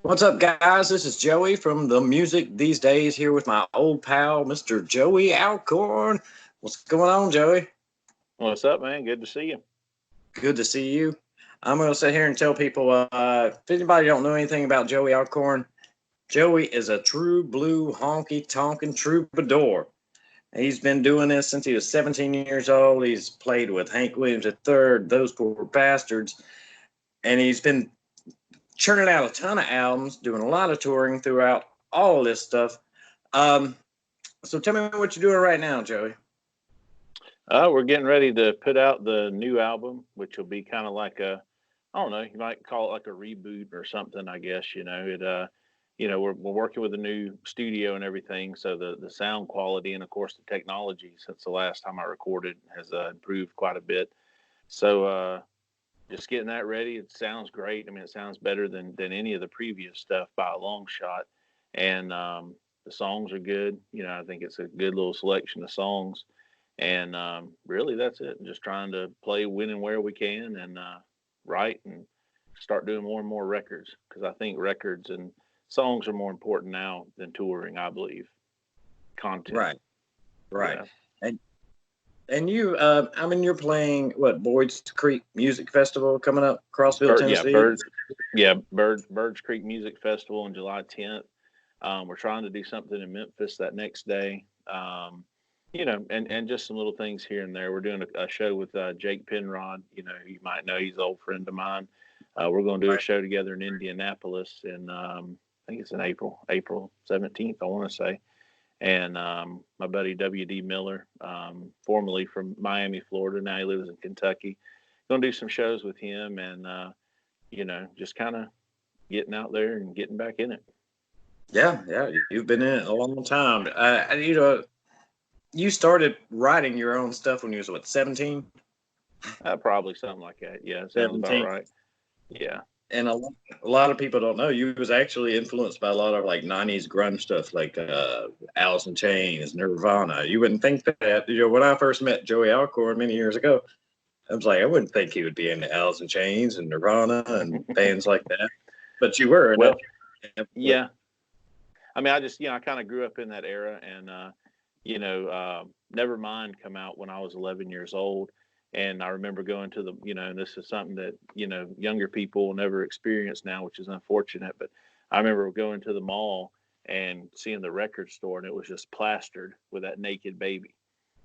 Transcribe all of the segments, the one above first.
What's up, guys? This is Joey from the Music These Days here with my old pal, Mr. Joey Allcorn. What's going on, Joey? What's up, man? Good to see you. Good to see you. I'm going to sit here and tell people, if anybody don't know anything about Joey Allcorn, Joey is a true blue honky-tonkin' troubadour. He's been doing this since he was 17 years old. He's played with Hank Williams III, Those Poor Bastards, and he's been churning out a ton of albums, doing a lot of touring throughout all of this stuff. So tell me what you're doing right now, Joey. We're getting ready to put out the new album, which will be kind of like I don't know, you might call it like a reboot or something, I guess. We're working with a new studio and everything, so the sound quality and of course the technology since the last time I recorded has improved quite a bit. So just getting that ready. It sounds great. I mean, it sounds better than any of the previous stuff by a long shot. And the songs are good. I think it's a good little selection of songs. And really, that's it. Just trying to play when and where we can and write and start doing more and more records, because I think records and songs are more important now than touring, I believe. Content. Right. Yeah. And you, you're playing what, Boyd's Creek Music Festival coming up, Crossville, Tennessee? Birds Creek Music Festival on July 10th. We're trying to do something in Memphis that next day. And just some little things here and there. We're doing a show with Jake Penrod. You might know, he's an old friend of mine. We're going to do a show together in Indianapolis, and I think it's in April 17th, I want to say. And my buddy W.D. Miller, formerly from Miami, Florida, now he lives in Kentucky. Going to do some shows with him, and just kind of getting out there and getting back in it. Yeah, you've been in it a long time. You started writing your own stuff when you was, what, 17? Probably something like that. Yeah, sounds 17. About right. Yeah. And a lot of people don't know you was actually influenced by a lot of like 90s grunge stuff, like Alice in Chains, Nirvana. You wouldn't think that. When I first met Joey Allcorn many years ago, I was like, I wouldn't think he would be into Alice in Chains and Nirvana and bands like that. But you were. Well, yeah. I mean, I kind of grew up in that era, and Nevermind come out when I was 11 years old. And I remember going to the, and this is something that, younger people will never experience now, which is unfortunate. But I remember going to the mall and seeing the record store, and it was just plastered with that naked baby.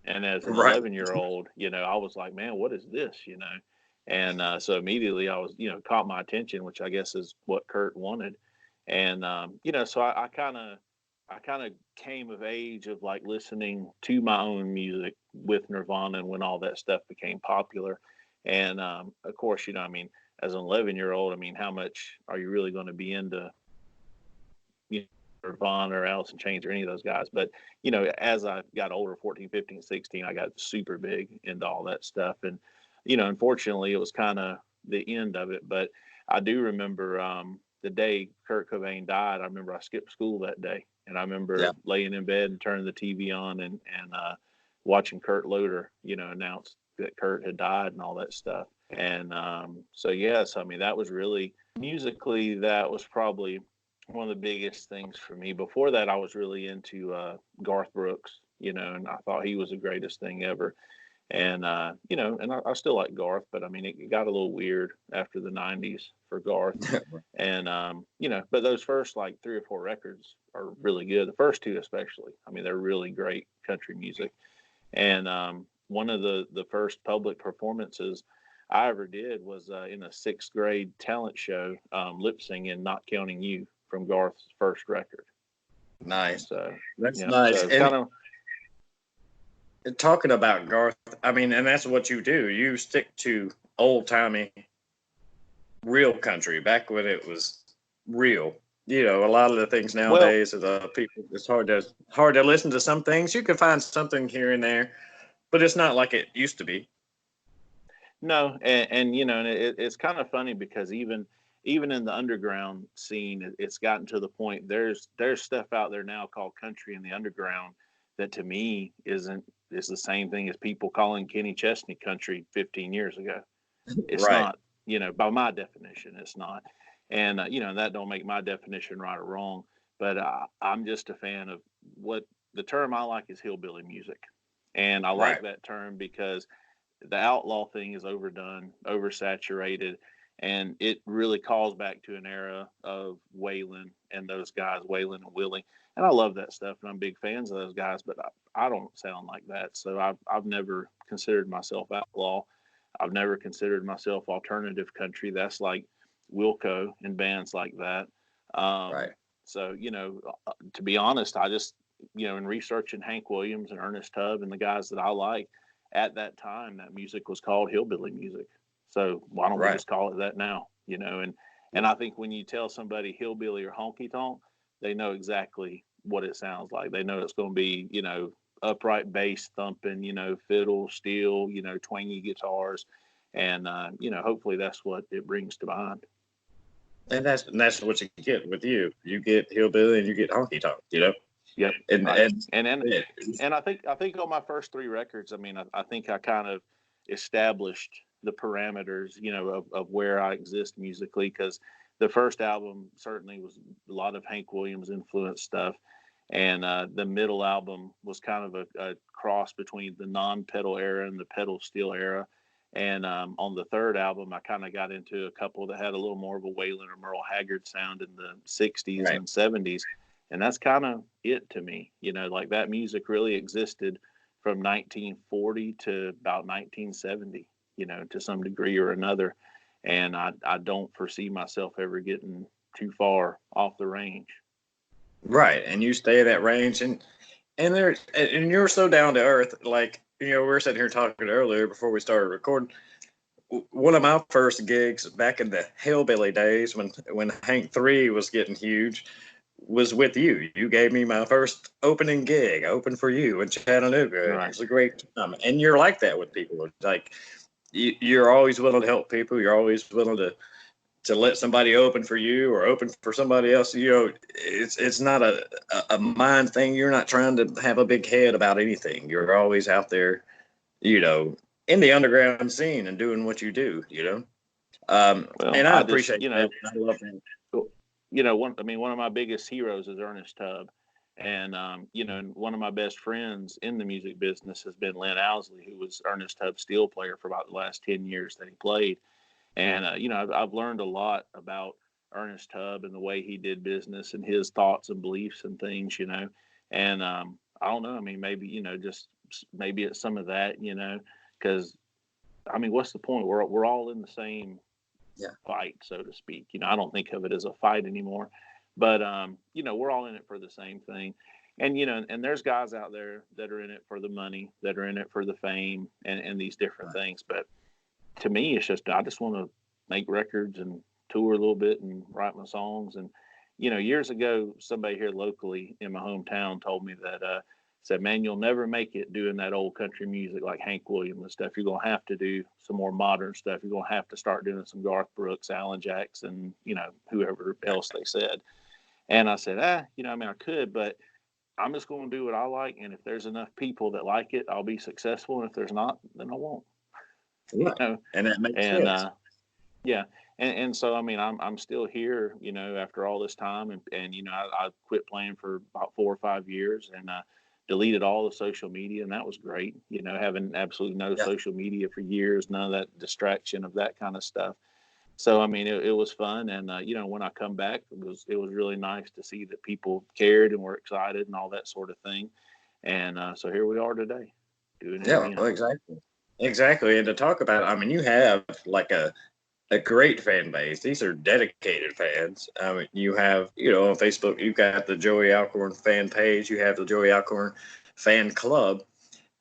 And as an 11-year-old, I was like, man, what is this, And so immediately I was, caught my attention, which I guess is what Kurt wanted. And, so I kind of came of age of like listening to my own music with Nirvana and when all that stuff became popular. And of course, as an 11-year-old, how much are you really going to be into Nirvana or Alice in Chains or any of those guys? But, as I got older, 14, 15, 16, I got super big into all that stuff. And, unfortunately, it was kind of the end of it. But I do remember the day Kurt Cobain died. I remember I skipped school that day. And I remember laying in bed and turning the TV on and watching Kurt Loder, announce that Kurt had died and all that stuff. And that was really musically, that was probably one of the biggest things for me. Before that, I was really into Garth Brooks, and I thought he was the greatest thing ever. And, and I still like Garth, but it got a little weird after the 90s for Garth. And, but those first like 3 or 4 records are really good. The first 2, especially, they're really great country music. And, one of the first public performances I ever did was in a 6th grade talent show, lip singing Not Counting You from Garth's first record. Nice. So that's nice. So kind of, talking about Garth, and that's what you do. You stick to old-timey, real country, back when it was real. A lot of the things nowadays, people, it's hard to listen to some things. You can find something here and there, but it's not like it used to be. No, and it's kind of funny because even in the underground scene, it's gotten to the point there's stuff out there now called country in the underground that to me is the same thing as people calling Kenny Chesney country 15 years ago. It's not, You know, by my definition, it's not. And, you know, that don't make my definition right or wrong. But I'm just a fan of what the term I like is hillbilly music. And I like Right. that term because the outlaw thing is overdone, oversaturated, and it really calls back to an era of Waylon and those guys, Waylon and Willie. And I love that stuff, and I'm big fans of those guys, but I don't sound like that. So I've never considered myself outlaw. I've never considered myself alternative country. That's like Wilco and bands like that. Right. So, you know, to be honest, I just, you know, in researching Hank Williams and Ernest Tubb and the guys that I like, at that time, that music was called hillbilly music. So why don't we Right. just call it that now? You know, and I think when you tell somebody hillbilly or honky tonk, they know exactly what it sounds like. They know it's going to be, you know, upright bass thumping, you know, fiddle, steel, you know, twangy guitars, and you know, hopefully that's what it brings to mind. And that's what you get with you. You get hillbilly and you get honky tonk, you know. Yep. And Right. and yeah. And I think on my first three records, I mean, I think I kind of established the parameters, you know, of where I exist musically, because the first album certainly was a lot of Hank Williams influenced stuff, and the middle album was kind of a cross between the non-pedal era and the pedal steel era. And on the third album, I kind of got into a couple that had a little more of a Waylon or Merle Haggard sound in the 60s Right. and 70s. And that's kind of it to me. You know, like that music really existed from 1940 to about 1970, you know, to some degree or another. And I don't foresee myself ever getting too far off the range. Right. And you stay in that range, and you're so down to earth. Like, you know, we were sitting here talking earlier before we started recording. One of my first gigs back in the hillbilly days, when Hank 3 was getting huge, was with you. You gave me my first opening gig, open for you in Chattanooga. And it Right. was a great time. And you're like that with people. It's like you're always willing to help people. You're always willing to let somebody open for you or open for somebody else. You know, it's not a mind thing. You're not trying to have a big head about anything. You're always out there, you know, in the underground scene and doing what you do, you know. Well, And I I just, appreciate that. I love that. you know, one of my biggest heroes is Ernest Tubb. And, you know, one of my best friends in the music business has been Lynn Owsley, who was Ernest Tubb's steel player for about the last 10 years that he played. And, you know, I've learned a lot about Ernest Tubb and the way he did business and his thoughts and beliefs and things, you know. And I don't know. I mean, maybe, you know, just maybe it's some of that, you know, because, I mean, what's the point? We're all in the same Yeah. fight, so to speak. You know, I don't think of it as a fight anymore, but you know, we're all in it for the same thing. And you know, and there's guys out there that are in it for the money, that are in it for the fame, and these different things. But to me, it's just I just want to make records and tour a little bit and write my songs. And you know, years ago, somebody here locally in my hometown told me that said, "Man, you'll never make it doing that old country music like Hank Williams and stuff. You're gonna have to do some more modern stuff. You're gonna have to start doing some Garth Brooks, Alan Jackson, you know, whoever else they said." And I said, you know, I mean, I could, but I'm just going to do what I like. And if there's enough people that like it, I'll be successful. And if there's not, then I won't. You Right. know, And that makes and sense. yeah, and so I mean, I'm still here, you know, after all this time, and you know, I quit playing for about 4 or 5 years, and deleted all the social media, and that was great. You know, having absolutely no Yeah. social media for years, none of that distraction of that kind of stuff. So I mean, it was fun, and you know, when I come back, it was really nice to see that people cared and were excited and all that sort of thing. And so here we are today, doing it Yeah. again. Well, exactly. Exactly. And to talk about, I mean, you have like a great fan base. These are dedicated fans. I mean, you have, you know, on Facebook, you've got the Joey Alcorn fan page, you have the Joey Alcorn fan club,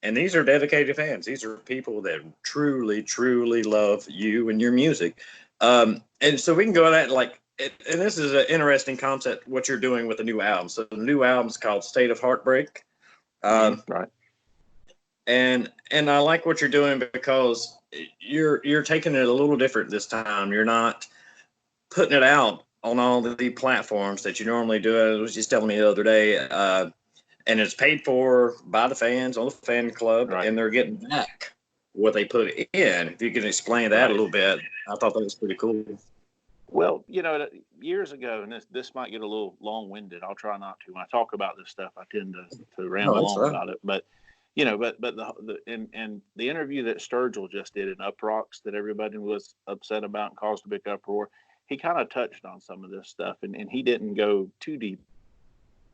and these are dedicated fans. These are people that truly, truly love you and your music. And so we can go on that, like, and this is an interesting concept, what you're doing with the new album. So the new album's called State of Heartbreak. Right. And I like what you're doing because you're taking it a little different this time. You're not putting it out on all the platforms that you normally do. I was just telling me the other day, and it's paid for by the fans on the fan club, Right. and they're getting back what they put in. If you can explain that a little bit, I thought that was pretty cool. Well, years ago, and this might get a little long-winded. I'll try not to. When I talk about this stuff, I tend to No, ramble that's on right. about it. But the interview that Sturgill just did in Uprocks that everybody was upset about and caused a big uproar, he kind of touched on some of this stuff, and he didn't go too deep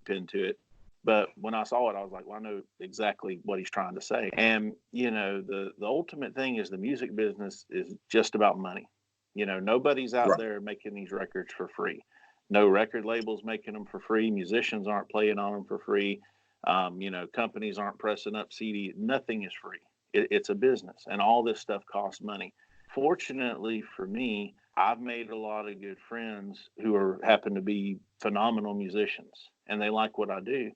into it. But when I saw it, I was like, well, I know exactly what he's trying to say. And the ultimate thing is the music business is just about money. Nobody's out Right. there making these records for free. No record labels making them for free. Musicians aren't playing on them for free. Companies aren't pressing up CDs. Nothing is free. It's a business, and all this stuff costs money. Fortunately for me, I've made a lot of good friends who happen to be phenomenal musicians, and they like what I do,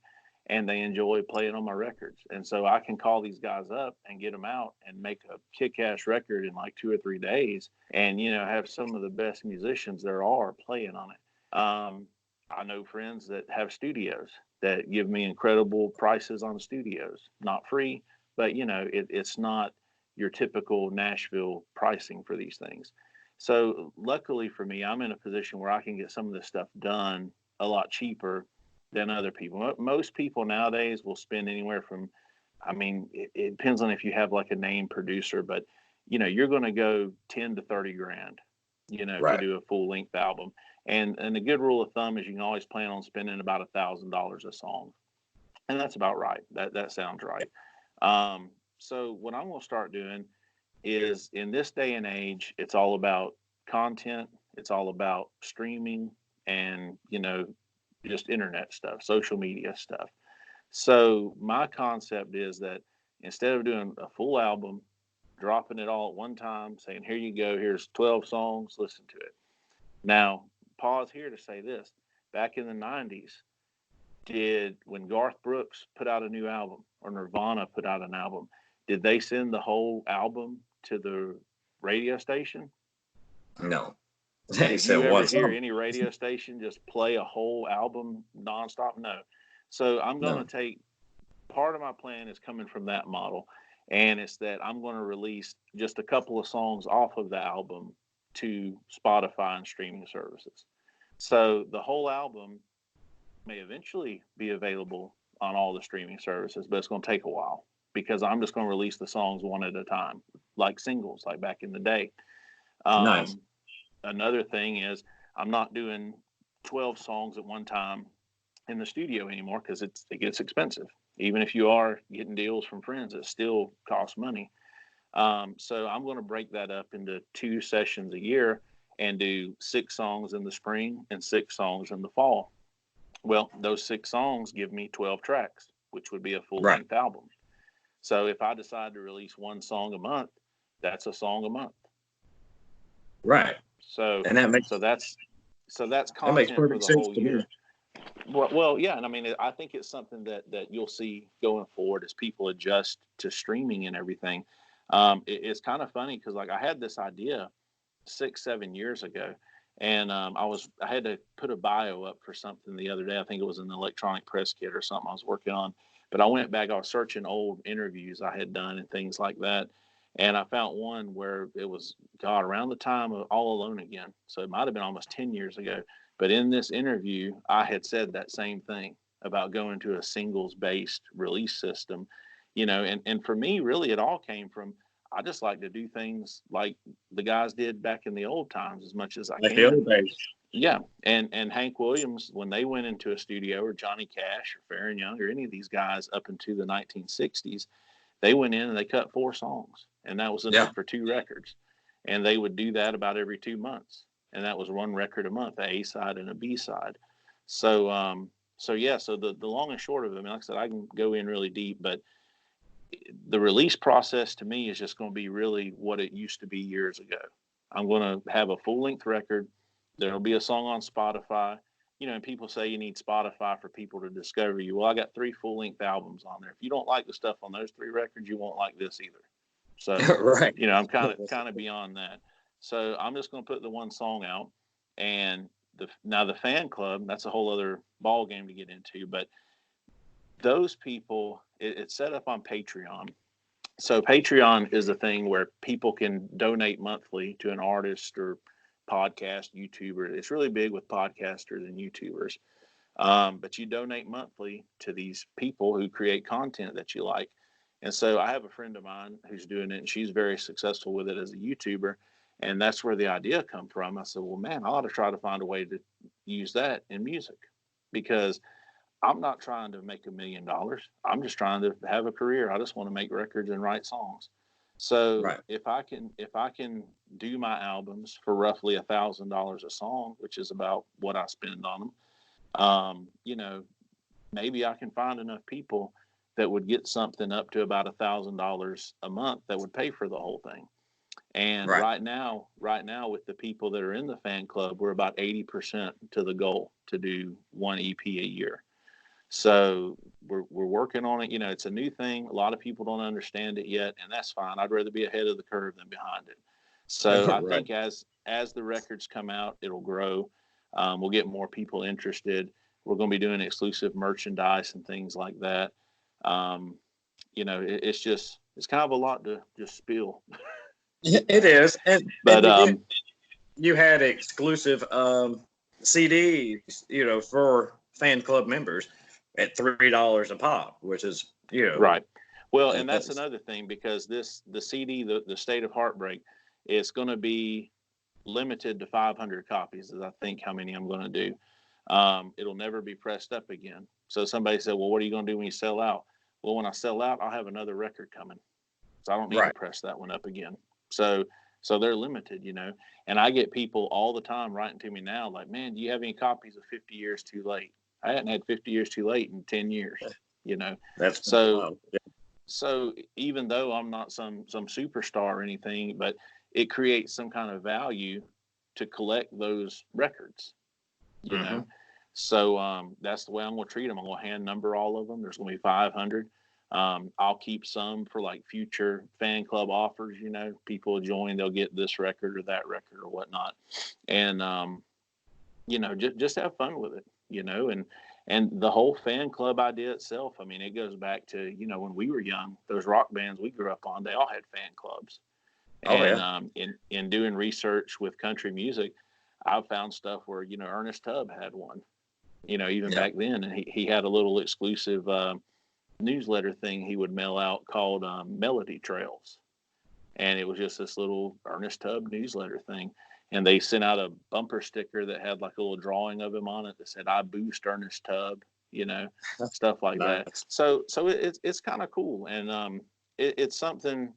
and they enjoy playing on my records. And so I can call these guys up and get them out and make a kick-ass record in like 2 or 3 days, and have some of the best musicians there are playing on it. I know friends that have studios that give me incredible prices on studios, not free, but it's not your typical Nashville pricing for these things. So luckily for me, I'm in a position where I can get some of this stuff done a lot cheaper than other people. Most people nowadays will spend anywhere from, it depends on if you have like a name producer, but you're going to go 10 to 30 grand, to Right. do a full length album. And a good rule of thumb is you can always plan on spending about $1,000 a song. And that's about right. That sounds right. So what I'm going to start doing is, in this day and age, it's all about content. It's all about streaming and, just internet stuff, social media stuff. So my concept is that instead of doing a full album, dropping it all at one time, saying, here you go, here's 12 songs, listen to it. Now, pause here to say this. Back in the 90s, when Garth Brooks put out a new album or Nirvana put out an album, did they send the whole album to the radio station? No. They Did said you ever one hear song. any radio station just play a whole album nonstop? No. So I'm going No. to take part of my plan is coming from that model, and it's that I'm going to release just a couple of songs off of the album to Spotify and streaming services. So the whole album may eventually be available on all the streaming services, but it's going to take a while because I'm just going to release the songs one at a time, like singles, like back in the day. Nice. Another thing is I'm not doing 12 songs at one time in the studio anymore because it gets expensive. Even if you are getting deals from friends, it still costs money. So I'm going to break that up into 2 sessions a year and do 6 songs in the spring and 6 songs in the fall. Well, those 6 songs give me 12 tracks, which would be a full Right. length album. So if I decide to release 1 song a month, that's a song a month. Right. So And that makes that's that makes content for perfect the sense whole to me. year. Well, yeah, and I think it's something that you'll see going forward as people adjust to streaming and everything. It's kind of funny because like I had this idea 6-7 years ago, and I had to put a bio up for something the other day. I think it was an electronic press kit or something I was working on. But I went back, I was searching old interviews I had done and things like that. And I found one where it was, God, around the time of All Alone Again. So it might have been almost 10 years ago. But in this interview, I had said that same thing about going to a singles based release system, and for me, really, it all came from I just like to do things like the guys did back in the old times as much as I Like the can. old days. Yeah. And Hank Williams, when they went into a studio, or Johnny Cash or Farron Young or any of these guys up into the 1960s, they went in and they cut 4 songs, and that was Yeah. enough for 2 records. And they would do that about every 2 months. And that was 1 record a month, a side and a B side. So yeah, so the long and short of it, I mean, like I said, I can go in really deep, but the release process to me is just going to be really what it used to be years ago. I'm going to have a full length record. There'll be a song on Spotify. And people say you need Spotify for people to discover you. Well, I got 3 full length albums on there. If you don't like the stuff on those 3 records, you won't like this either. So, Right. I'm kind of beyond that. So I'm just going to put the 1 song out, and the fan club, that's a whole other ball game to get into. But those people, it's set up on Patreon, So Patreon is a thing where people can donate monthly to an artist or podcast, YouTuber. It's really big with podcasters and YouTubers. But you donate monthly to these people who create content that you like. And so I have a friend of mine who's doing it, and she's very successful with it as a YouTuber. And that's where the idea come from. I said, well, man, I ought to try to find a way to use that in music, because I'm not trying to make $1 million. I'm just trying to have a career. I just want to make records and write songs. So Right. if I can do my albums for roughly $1,000 a song, which is about what I spend on them, you know, maybe I can find enough people that would get something up to about $1,000 a month that would pay for the whole thing. And Right. right now, with the people that are in the fan club, we're about 80% to the goal to do one EP a year. So we're working on it. You know, it's a new thing. A lot of people don't understand it yet, and that's fine. I'd rather be ahead of the curve than behind it. So I Right. think as the records come out, it'll grow. We'll get more people interested. We're going to be doing exclusive merchandise and things like that. Um, you know, it's kind of a lot to just spill. It is, and But you had exclusive CDs, for fan club members at $3 a pop, which is right. Well, and that's that's another thing, because the CD, the State of Heartbreak, is going to be limited to 500 copies, is I think how many I'm going to do. It'll never be pressed up again. So somebody said, well, what are you going to do when you sell out? Well, when I sell out, I'll have another record coming. So I don't need to right. press that one up again. So they're limited, you know. And I get people all the time writing to me now like, man, do you have any copies of 50 Years Too Late? I hadn't had 50 Years Too Late in 10 years, you know. That's So wild. Yeah. so even though I'm not some superstar or anything, but it creates some kind of value to collect those records, you know. Hmm. So that's the way I'm going to treat them. I'm going to hand number all of them. There's going to be 500. I'll keep some for like future fan club offers. You know, people join, they'll get this record or that record or whatnot, and you know, just have fun with it. You know, and the whole fan club idea itself. I mean, it goes back to, you know, when we were young. Those rock bands we grew up on, they all had fan clubs. Oh And yeah. in doing research with country music, I've found stuff where, you know, Ernest Tubb had one, you know, even Yeah. back then. And he had a little exclusive newsletter thing he would mail out called Melody Trails. And it was just this little Ernest Tubb newsletter thing. And they sent out a bumper sticker that had like a little drawing of him on it that said, "I boost Ernest Tubb," you know, stuff like that. Nice. So it's kind of cool. And it's something.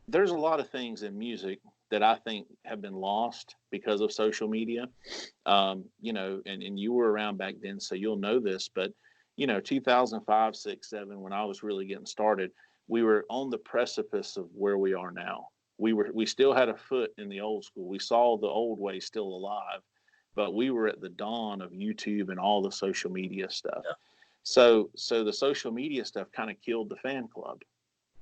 There's a lot of things in music that I think have been lost because of social media. You know, and you were around back then, so you'll know this, but you know, 2005, 6, 7, when I was really getting started, we were on the precipice of where we are now. We still had a foot in the old school. We saw the old way still alive, but we were at the dawn of YouTube and all the social media stuff. Yeah. So the social media stuff kind of killed the fan club.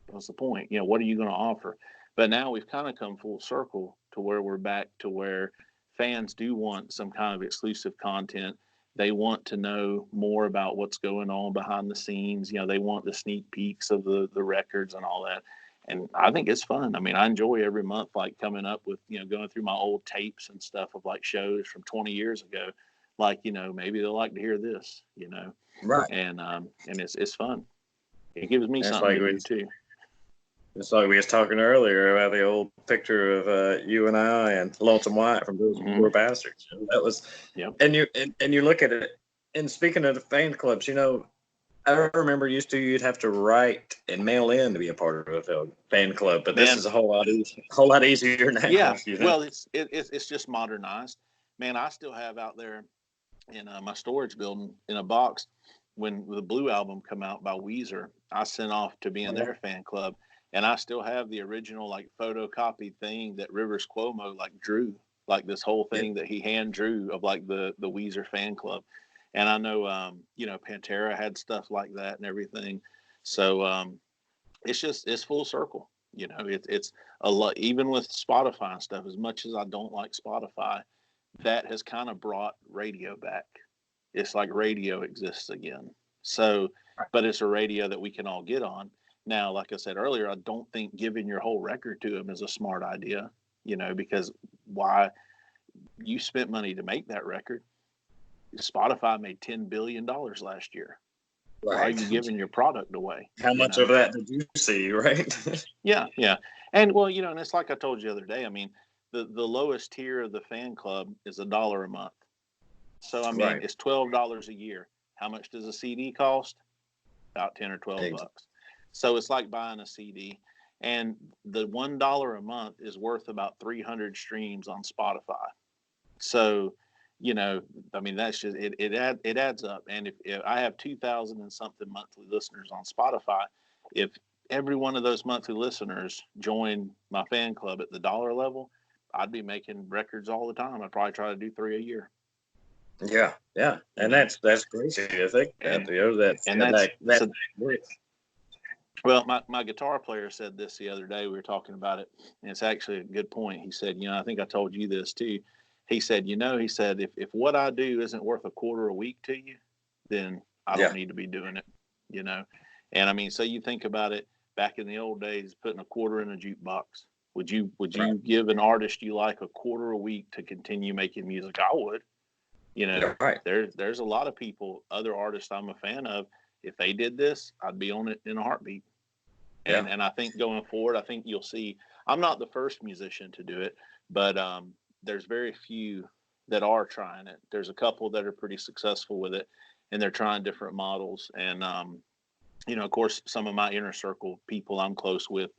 What's the point? You know, what are you going to offer? But now we've kind of come full circle to where we're back to where fans do want some kind of exclusive content. They want to know more about what's going on behind the scenes. You know, they want the sneak peeks of the records and all that. And I think it's fun. I mean, I enjoy every month, like coming up with, you know, going through my old tapes and stuff of like shows from 20 years ago. Like, you know, maybe they'll like to hear this, you know, Right. and it's fun. It gives me That's something like to we do too. it's like we was talking earlier about the old picture of you and I and Lonesome White from those Hmm. poor bastards. That was, Yep. and you look at it. And speaking of the fan clubs, I remember you'd have to write and mail in to be a part of a fan club, but this Man, is a whole lot easier yeah. now. Well, it's just modernized. Man, I still have out there in my storage building in a box when the Blue album come out by Weezer. I sent off to be in their fan club, and I still have the original like photocopied thing that Rivers Cuomo like drew, like this whole Yeah. thing that he hand drew of like the Weezer fan club. And I know you know, Pantera had stuff like that and everything. So it's full circle. You know, it's a lot. Even with Spotify and stuff, as much as I don't like Spotify, that has kind of brought radio back. It's like radio exists again. So, but it's a radio that we can all get on. Now, like I said earlier, I don't think giving your whole record to them is a smart idea, because why? You spent money to make that record. Spotify made $10 billion last year. Why are Right. you giving your product away? How much of that did you see, right? Yeah, yeah. And well, and it's like I told you the other day. I mean, the lowest tier of the fan club is $1 a month. So I mean, Right. it's $12 a year. How much does a CD cost? About 10 or 12 bucks. So it's like buying a CD. And the $1 a month is worth about 300 streams on Spotify. So, I mean, that's just it adds up. And if I have 2,000 and something monthly listeners on Spotify, if every one of those monthly listeners joined my fan club at the dollar level, I'd be making records all the time. I'd probably try to do 3 a year. Yeah, yeah, and that's crazy to think that. So, well, my guitar player said this the other day. We were talking about it, and it's actually a good point. He said, I think I told you this too. He said, he said, if what I do isn't worth a quarter a week to you, then I don't need to be doing it, And I mean, so you think about it, back in the old days, putting a quarter in a jukebox. Would you give an artist you like a quarter a week to continue making music? I would. Right. There's a lot of people, other artists I'm a fan of. If they did this, I'd be on it in a heartbeat. And I think going forward, I think you'll see. I'm not the first musician to do it, but there's very few that are trying it. There's a couple that are pretty successful with it, and they're trying different models. And of course, some of my inner circle people I'm close with,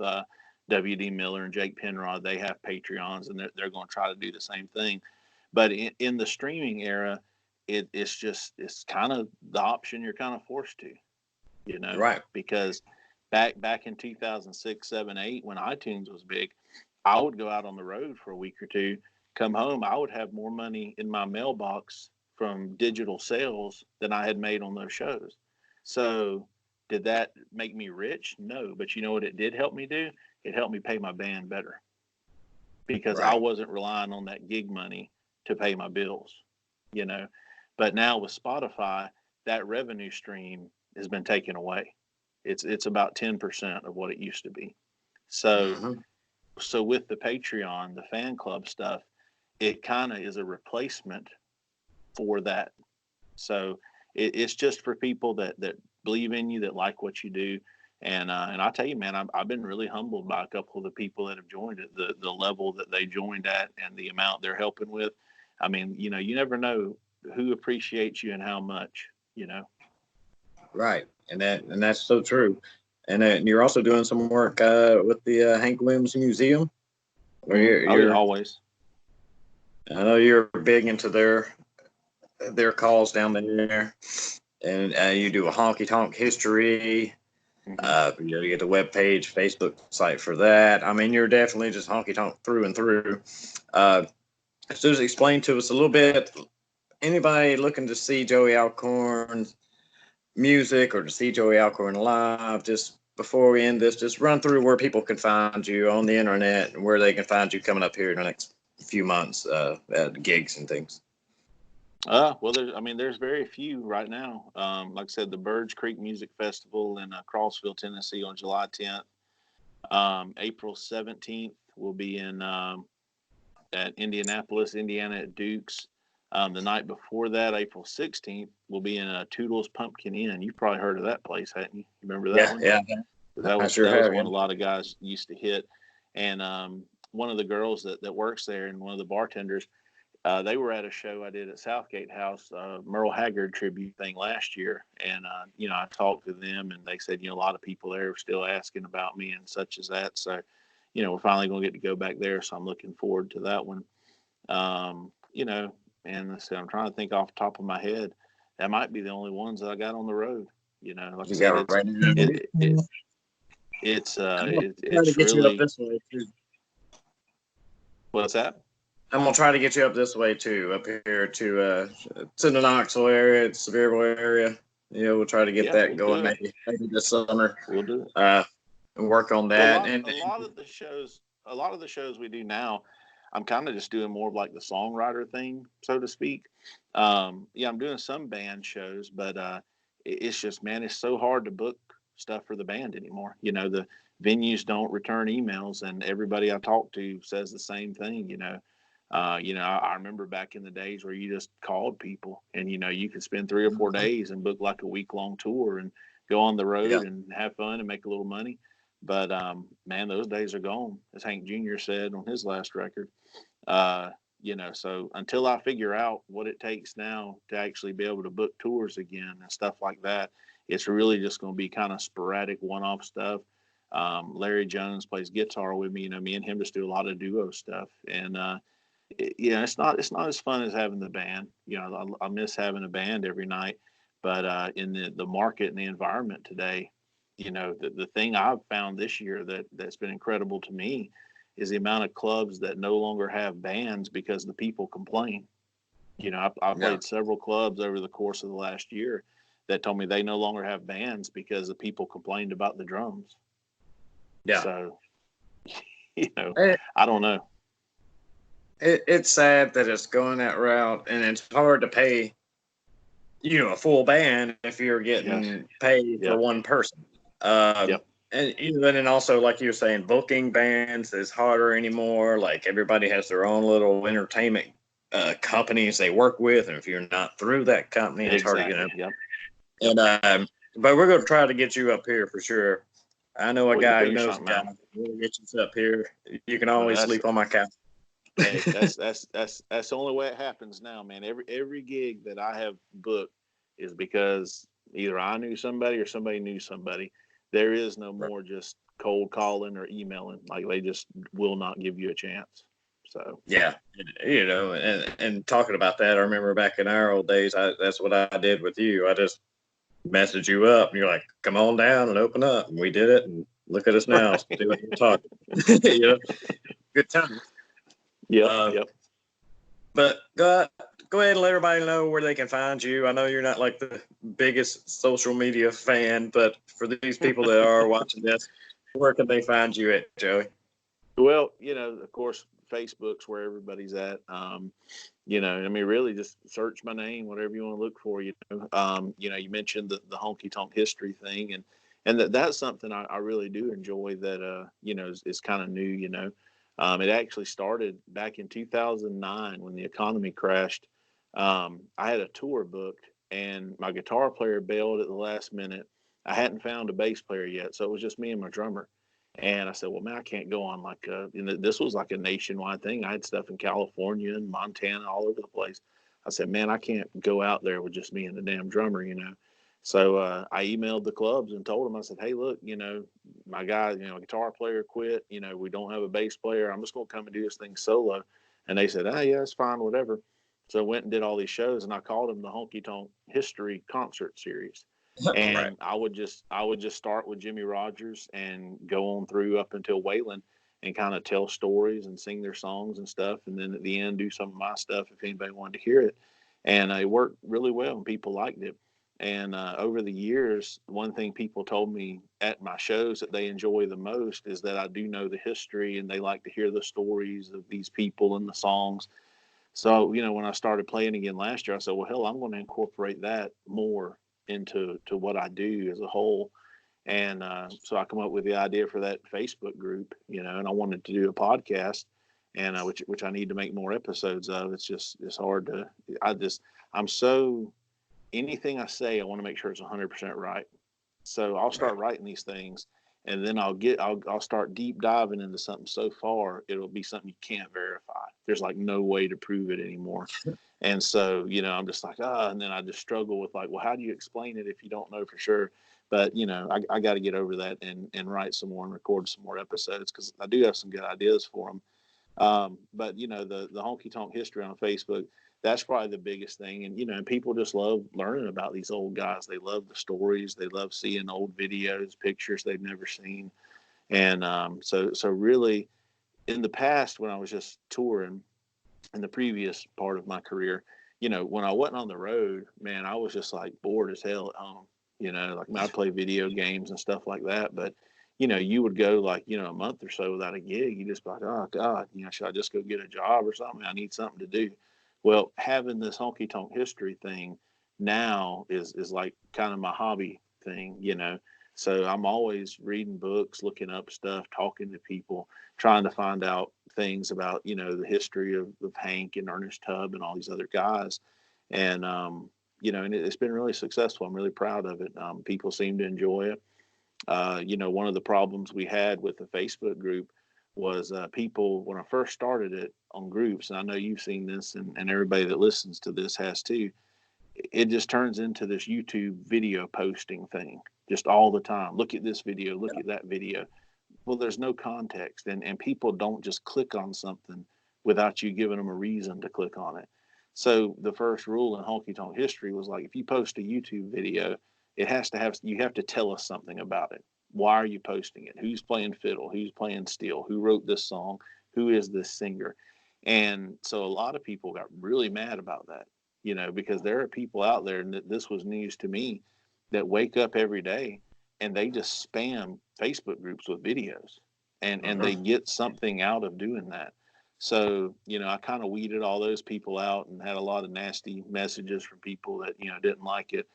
W.D. Miller and Jake Penrod, they have Patreons, and they're going to try to do the same thing. But in the streaming era, it's kind of the option you're kind of forced to, Right. because back in 2006, 7, 8, when iTunes was big, I would go out on the road for a week or two, come home, I would have more money in my mailbox from digital sales than I had made on those shows. So did that make me rich? No, but you know what it did help me do? It helped me pay my band better, because I wasn't relying on that gig money to pay my bills, But now with Spotify, that revenue stream has been taken away. It's about 10% of what it used to be. So so with the Patreon, the fan club stuff, it kind of is a replacement for that. So it's just for people that believe in you, that like what you do. And I tell you, man, I've been really humbled by a couple of the people that have joined it, the level that they joined at and the amount they're helping with. I mean, you never know who appreciates you and how much, Right, and that's so true. And you're also doing some work with the Hank Williams Museum, where you're always. I know you're big into their calls down there, and you do a honky tonk history. You get the web page, Facebook site for that. I mean, you're definitely just honky tonk through and through. Just explain to us a little bit. Anybody looking to see Joey Allcorn's music or to see Joey Allcorn live, just before we end this, just run through where people can find you on the internet and where they can find you coming up here in the next few months at gigs and things. Well, there's very few right now. Like I said, the Birds Creek Music Festival in Crossville, Tennessee on July 10th. April 17th, we'll be in at Indianapolis, Indiana at Duke's. The night before that, April 16th, we'll be in Toodles Pumpkin Inn. You've probably heard of that place, haven't you? You remember that one? Yeah. That was one a lot of guys used to hit. And one of the girls that works there and one of the bartenders, they were at a show I did at Southgate House, Merle Haggard tribute thing last year. And, I talked to them and they said, a lot of people there are still asking about me and such as that. So, we're finally going to get to go back there. So I'm looking forward to that one. And so I'm trying to think off the top of my head. That might be the only ones that I got on the road. Like I said, it's really. What's that? I'm gonna try to get you up this way too, up here to it's in the Knoxville area, it's Sevierville area. We'll try to get that going maybe this summer. We'll do it. And work on that. A lot of the shows we do now, I'm kind of just doing more of like the songwriter thing, so to speak. I'm doing some band shows, but it's just, man, it's so hard to book stuff for the band anymore. You know, the venues don't return emails, and everybody I talk to says the same thing. I remember back in the days where you just called people, and you could spend 3 or 4 days and book like a week-long tour and go on the road Yeah. and have fun and make a little money. But man, those days are gone, as Hank Jr. said on his last record. So until I figure out what it takes now to actually be able to book tours again and stuff like that, it's really just going to be kind of sporadic one-off stuff. Larry Jones plays guitar with me. Me and him just do a lot of duo stuff, and it's not as fun as having the band. I miss having a band every night, but in the market and the environment today, the thing I've found this year that's been incredible to me is the amount of clubs that no longer have bands because the people complain. I Yeah. played several clubs over the course of the last year that told me they no longer have bands because the people complained about the drums. Yeah. So, It, I don't know. it's sad that it's going that route, and it's hard to pay, a full band if you're getting Yes. paid for Yep. one person. Yep. And also, like you were saying, booking bands is harder anymore. Like everybody has their own little entertainment companies they work with, and if you're not through that company, it's hard to get Exactly. in. Yep. And but we're going to try to get you up here for sure. I know a We can guy who figure knows a something guy. out. We'll get you up here. You can Well, always that's sleep on my couch. hey, that's the only way it happens now, man. Every gig that I have booked is because either I knew somebody or somebody knew somebody. There is no more just cold calling or emailing. Like they just will not give you a chance. So Yeah, and talking about that, I remember back in our old days, that's what I did with you. I just messaged you up, and you're like, "Come on down and open up," and we did it. And look at us now, doing the talking. Good time. yep, Uh, yep. but go ahead and let everybody know where they can find you. I know you're not like the biggest social media fan, but for these people that are watching this, where can they find you at, Joey? Well, of course, Facebook's where everybody's at. Really just search my name, whatever you want to look for. You mentioned the honky tonk history thing, and that's something I really do enjoy. That is kind of new. It actually started back in 2009 when the economy crashed. I had a tour booked, and my guitar player bailed at the last minute. I hadn't found a bass player yet, so it was just me and my drummer. And I said, well, man, I can't go on this was like a nationwide thing. I had stuff in California and Montana, all over the place. I said, man, I can't go out there with just me and the damn drummer. So I emailed the clubs and told them, I said, hey, look, my guy, guitar player quit. We don't have a bass player. I'm just going to come and do this thing solo. And they said, oh, yeah, it's fine, whatever. So I went and did all these shows, and I called them the Honky Tonk History Concert Series. Right. And I would just start with Jimmy Rogers and go on through up until Waylon and kind of tell stories and sing their songs and stuff, and then at the end do some of my stuff if anybody wanted to hear it. And it worked really well, and people liked it. And over the years, one thing people told me at my shows that they enjoy the most is that I do know the history, and they like to hear the stories of these people and the songs. So, when I started playing again last year, I said, well, hell, I'm going to incorporate that more into what I do as a whole. And so I come up with the idea for that Facebook group, and I wanted to do a podcast, and which I need to make more episodes of. It's hard to, I'm so, anything I say, I want to make sure it's 100% right. So I'll Right. start writing these things, and then I'll start deep diving into something so far it'll be something you can't verify. There's like no way to prove it anymore. And so, I'm just like, and then I just struggle with like, well, how do you explain it if you don't know for sure? But, I got to get over that and write some more and record some more episodes because I do have some good ideas for them. But the honky tonk history on Facebook, that's probably the biggest thing. And and people just love learning about these old guys. They love the stories. They love seeing old videos, pictures they've never seen. And so really, in the past when I was just touring, in the previous part of my career, when I wasn't on the road, man, I was just like bored as hell at home. Like I'd play video games and stuff like that. But, you would go like, a month or so without a gig. You just be like, oh God, should I just go get a job or something? I need something to do. Well, having this honky tonk history thing now is like kind of my hobby thing. So I'm always reading books, looking up stuff, talking to people, trying to find out things about, the history of Hank and Ernest Tubb and all these other guys. And, and it's been really successful. I'm really proud of it. People seem to enjoy it. One of the problems we had with the Facebook group was people, when I first started it on groups, and I know you've seen this and everybody that listens to this has too, it just turns into this YouTube video posting thing just all the time. Look at this video, look at that video. Well, there's no context, and people don't just click on something without you giving them a reason to click on it. So the first rule in honky tonk history was like, if you post a YouTube video, you have to tell us something about it. Why are you posting it? Who's playing fiddle? Who's playing steel? Who wrote this song? Who is this singer? And so a lot of people got really mad about that, because there are people out there, and this was news to me, that wake up every day and they just spam Facebook groups with videos, and they get something out of doing that. So, I kind of weeded all those people out and had a lot of nasty messages from people that, didn't like it.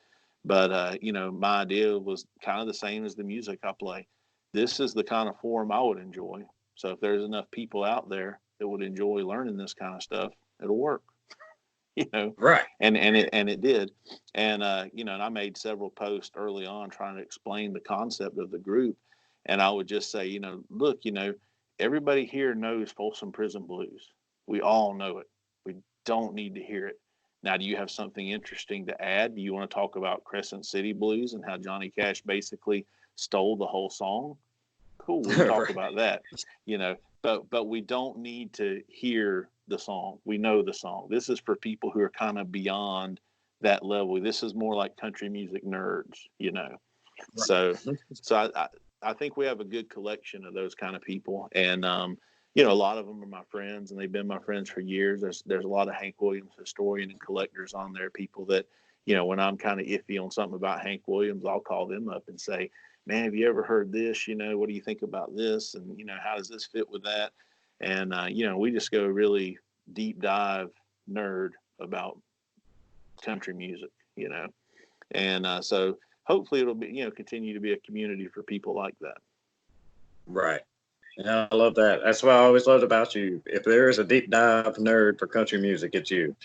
But, my idea was kind of the same as the music I play. This is the kind of forum I would enjoy. So if there's enough people out there that would enjoy learning this kind of stuff, it'll work. Right. And it did. And, and I made several posts early on trying to explain the concept of the group. And I would just say, look, everybody here knows Folsom Prison Blues. We all know it. We don't need to hear it. Now, do you have something interesting to add? Do you want to talk about Crescent City Blues and how Johnny Cash basically stole the whole song? Cool, we can talk about that, but we don't need to hear the song. We know the song. This is for people who are kind of beyond that level. This is more like country music nerds, Right. So I think we have a good collection of those kind of people. And, a lot of them are my friends, and they've been my friends for years. There's a lot of Hank Williams historian and collectors on there, people that, when I'm kind of iffy on something about Hank Williams, I'll call them up and say, man, have you ever heard this? What do you think about this? And, how does this fit with that? And, we just go really deep dive nerd about country music, and so hopefully it'll be, continue to be a community for people like that. Right. Yeah, I love that. That's what I always loved about you. If there is a deep dive nerd for country music, it's you.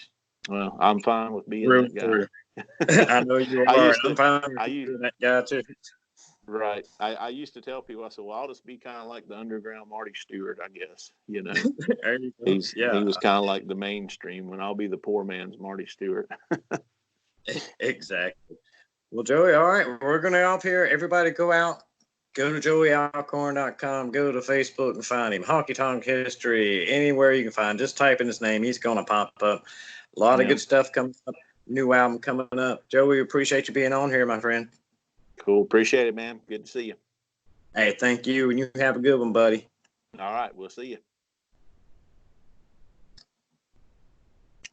Well, I'm fine with being that guy. I know you are. I'm fine with being that guy too. Right. I used to tell people, I said, well, I'll just be kind of like the underground Marty Stewart, I guess. He was kind of like the mainstream, when I'll be the poor man's Marty Stewart. Exactly. Well, Joey, all right, we're going to off here. Everybody go out, go to joeyallcorn.com, go to Facebook and find him. Honky Tonk History, anywhere you can find. Just type in his name. He's going to pop up. A lot of good stuff coming up. New album coming up. Joey, appreciate you being on here, my friend. Cool. Appreciate it, man. Good to see you. Hey, thank you. And you have a good one, buddy. All right. We'll see you.